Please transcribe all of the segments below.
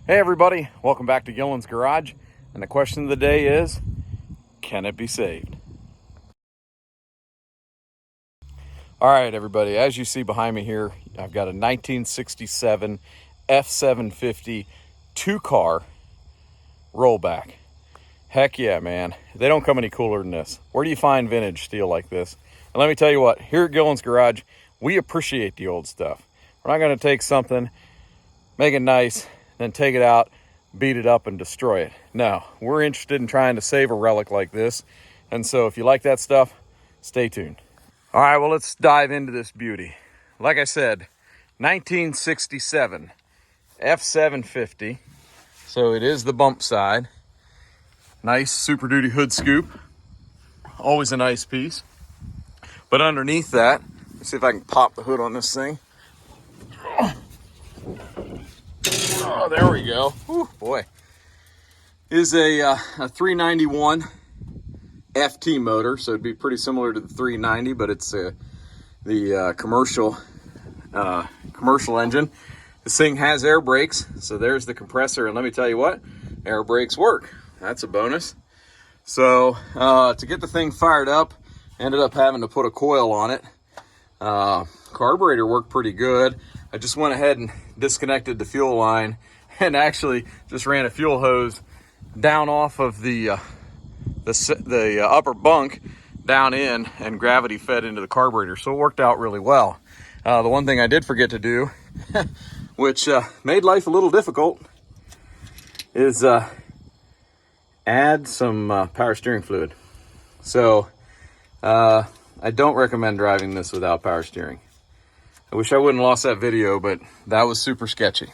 Hey everybody, welcome back to Gillen's Garage. And the question of the day is, can it be saved? All right everybody, as you see behind me here, I've got a 1967 F750 two-car rollback. Heck yeah, man. They don't come any cooler than this. Where do you find vintage steel like this? And let me tell you what, here at Gillen's Garage, we appreciate the old stuff. We're not going to take something, make it nice, then take it out, beat it up and destroy it. No, we're interested in trying to save a relic like this. And so if you like that stuff, stay tuned. All right, well, let's dive into this beauty. Like I said, 1967 F750. So it is the bump side. Nice Super Duty hood scoop. Always a nice piece. But underneath that, let's see if I can pop the hood on this thing. Oh, there we go. Whew, boy. Is a 391 FT motor, so it'd be pretty similar to the 390, but it's the commercial engine. This thing has air brakes, so there's the compressor, and let me tell you what, air brakes work. That's a bonus. So to get the thing fired up, ended up having to put a coil on it. Carburetor worked pretty good. I just went ahead and disconnected the fuel line and actually just ran a fuel hose down off of the upper bunk down in, and gravity fed into the carburetor, so it worked out really well. The one thing I did forget to do, which made life a little difficult, is add some power steering fluid. So I don't recommend driving this without power steering. I wish I wouldn't have lost that video, but that was super sketchy.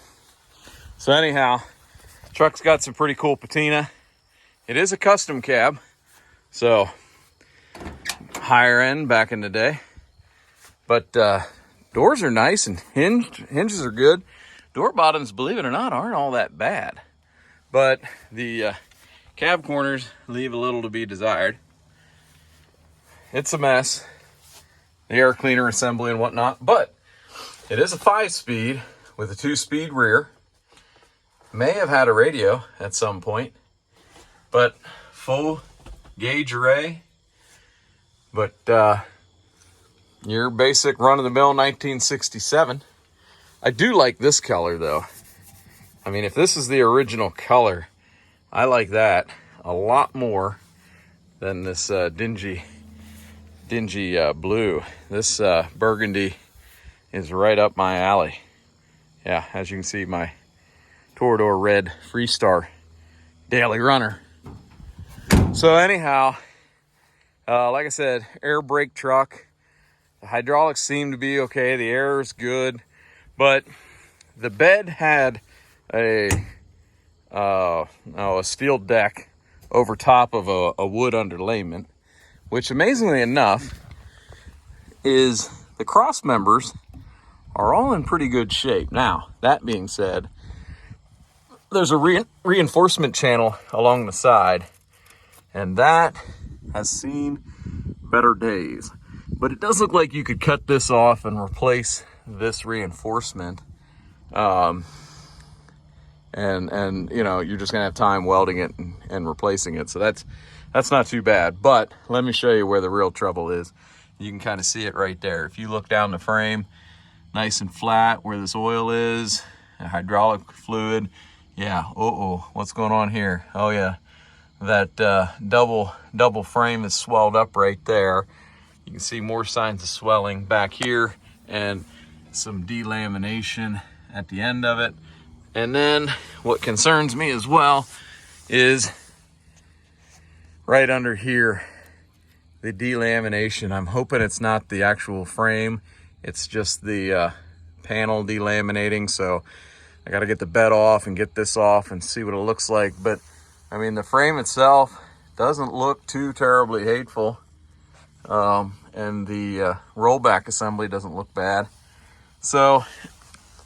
So anyhow, truck's got some pretty cool patina. It is a custom cab, so higher end back in the day. But doors are nice and hinges are good. Door bottoms, believe it or not, aren't all that bad. But the cab corners leave a little to be desired. It's a mess. The air cleaner assembly and whatnot, but it is a 5-speed with a 2-speed rear. May have had a radio at some point, but full gauge array. But your basic run-of-the-mill 1967. I do like this color though. I mean, if this is the original color, I like that a lot more than this dingy blue. This burgundy is right up my alley. Yeah, as you can see, my Torador red Freestar daily runner. So anyhow, like I said, air brake truck. The hydraulics seem to be okay. The air is good, but the bed had a steel deck over top of a wood underlayment, which amazingly enough is the cross members are all in pretty good shape. Now, that being said, there's a reinforcement channel along the side, and that has seen better days. But it does look like you could cut this off and replace this reinforcement. And you know, you're just gonna have time welding it and replacing it. So that's not too bad. But let me show you where the real trouble is. You can kind of see it right there. If you look down the frame, nice and flat where this oil is, hydraulic fluid. Yeah, what's going on here? Oh yeah, that double frame is swelled up right there. You can see more signs of swelling back here and some delamination at the end of it. And then what concerns me as well is right under here, the delamination. I'm hoping it's not the actual frame. It's just the panel delaminating. So I got to get the bed off and get this off and see what it looks like. But I mean, the frame itself doesn't look too terribly hateful. And the rollback assembly doesn't look bad. So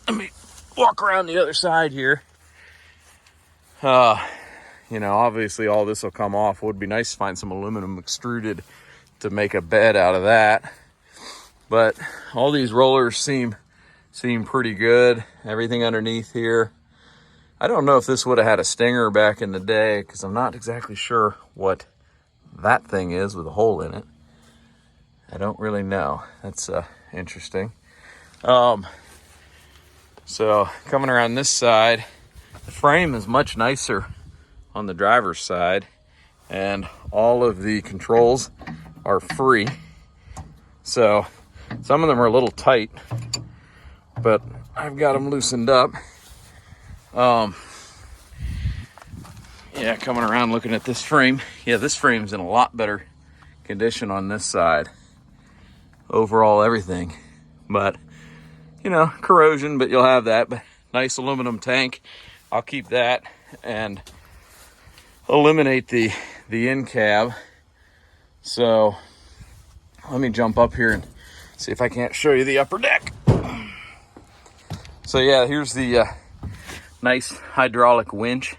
let me walk around the other side here. You know, obviously all this will come off. It would be nice to find some aluminum extruded to make a bed out of that. But all these rollers seem pretty good. Everything underneath here I don't know if this would have had a stinger back in the day, because I'm not exactly sure what that thing is with a hole in it. I don't really know. That's interesting. So coming around this side, the frame is much nicer on the driver's side, and all of the controls are free. So some of them are a little tight, but I've got them loosened up. Yeah, coming around looking at this frame. Yeah, this frame's in a lot better condition on this side. Overall, everything. But, you know, corrosion, but you'll have that. But nice aluminum tank. I'll keep that and eliminate the in cab. So let me jump up here and see if I can't show you the upper deck. So yeah, here's the nice hydraulic winch,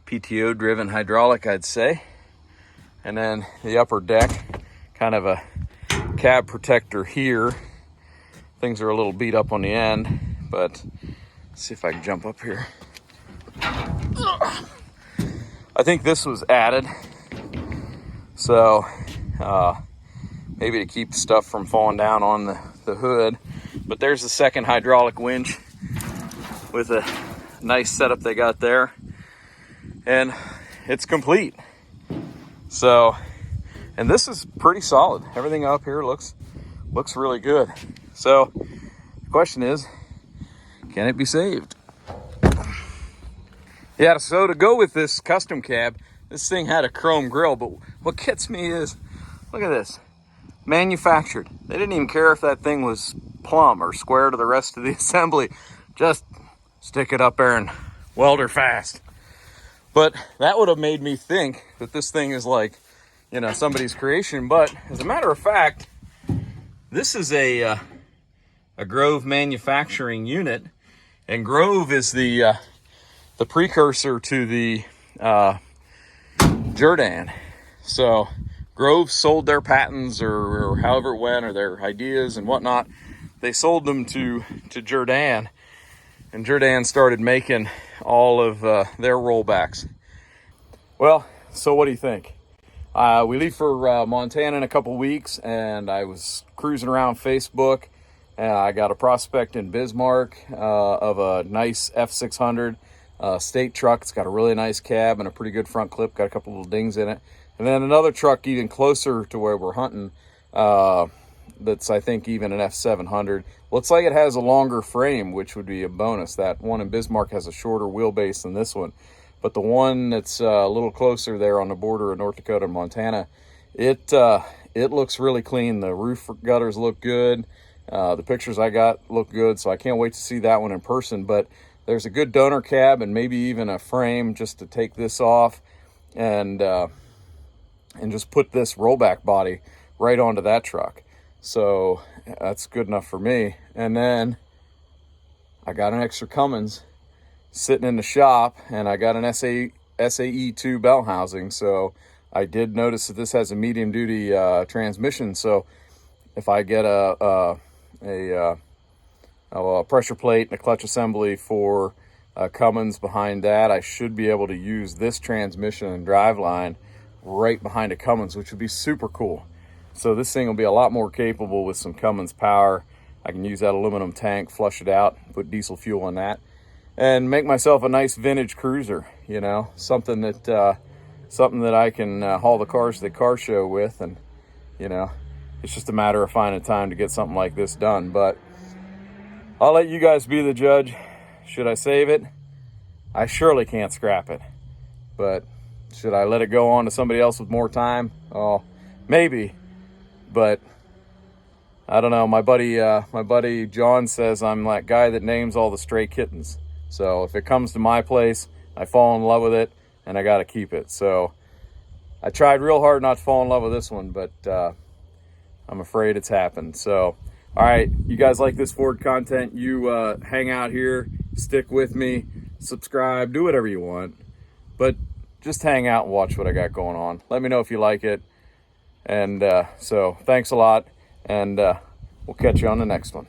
PTO driven hydraulic, I'd say. And then the upper deck, kind of a cab protector here. Things are a little beat up on the end, but let's see if I can jump up here. I think this was added, so maybe to keep stuff from falling down on the hood. But there's the second hydraulic winch with a nice setup they got there, and it's complete. So, and this is pretty solid. Everything up here looks really good. So the question is, can it be saved? Yeah, so to go with this custom cab, this thing had a chrome grille, but what gets me is, look at this, manufactured. They didn't even care if that thing was plumb or square to the rest of the assembly. Just stick it up there and weld her fast. But that would have made me think that this thing is like, you know, somebody's creation. But as a matter of fact, this is a Grove manufacturing unit, and Grove is the precursor to the Jerr-Dan. So Grove sold their patents or however it went, or their ideas and whatnot. They sold them to Jerr-Dan, and Jerr-Dan started making all of their rollbacks. Well, so what do you think? We leave for Montana in a couple weeks, and I was cruising around Facebook, and I got a prospect in Bismarck of a nice F600 state truck. It's got a really nice cab and a pretty good front clip, got a couple little dings in it. And then another truck even closer to where we're hunting, that's I think even an F700. Looks like it has a longer frame, which would be a bonus. That one in Bismarck has a shorter wheelbase than this one. But the one that's a little closer there on the border of North Dakota and Montana, it looks really clean. The roof gutters look good. The pictures I got look good, so I can't wait to see that one in person. But there's a good donor cab and maybe even a frame just to take this off and just put this rollback body right onto that truck. So that's good enough for me. And then I got an extra Cummins sitting in the shop, and I got an SAE2 bell housing. So I did notice that this has a medium duty transmission. So if I get a pressure plate and a clutch assembly for Cummins behind that, I should be able to use this transmission and driveline right behind a Cummins, which would be super cool. So this thing will be a lot more capable with some Cummins power. I can use that aluminum tank, flush it out, put diesel fuel in that, and make myself a nice vintage cruiser, you know, something that I can haul the cars to the car show with. And, you know, it's just a matter of finding time to get something like this done. But I'll let you guys be the judge. Should I save it? I surely can't scrap it. But should I let it go on to somebody else with more time? Oh, maybe. But I don't know. My buddy John says I'm that guy that names all the stray kittens. So if it comes to my place, I fall in love with it, and I got to keep it. So I tried real hard not to fall in love with this one, but I'm afraid it's happened. So, all right, you guys like this Ford content, you hang out here, stick with me, subscribe, do whatever you want. But just hang out and watch what I got going on. Let me know if you like it. And so thanks a lot, and we'll catch you on the next one.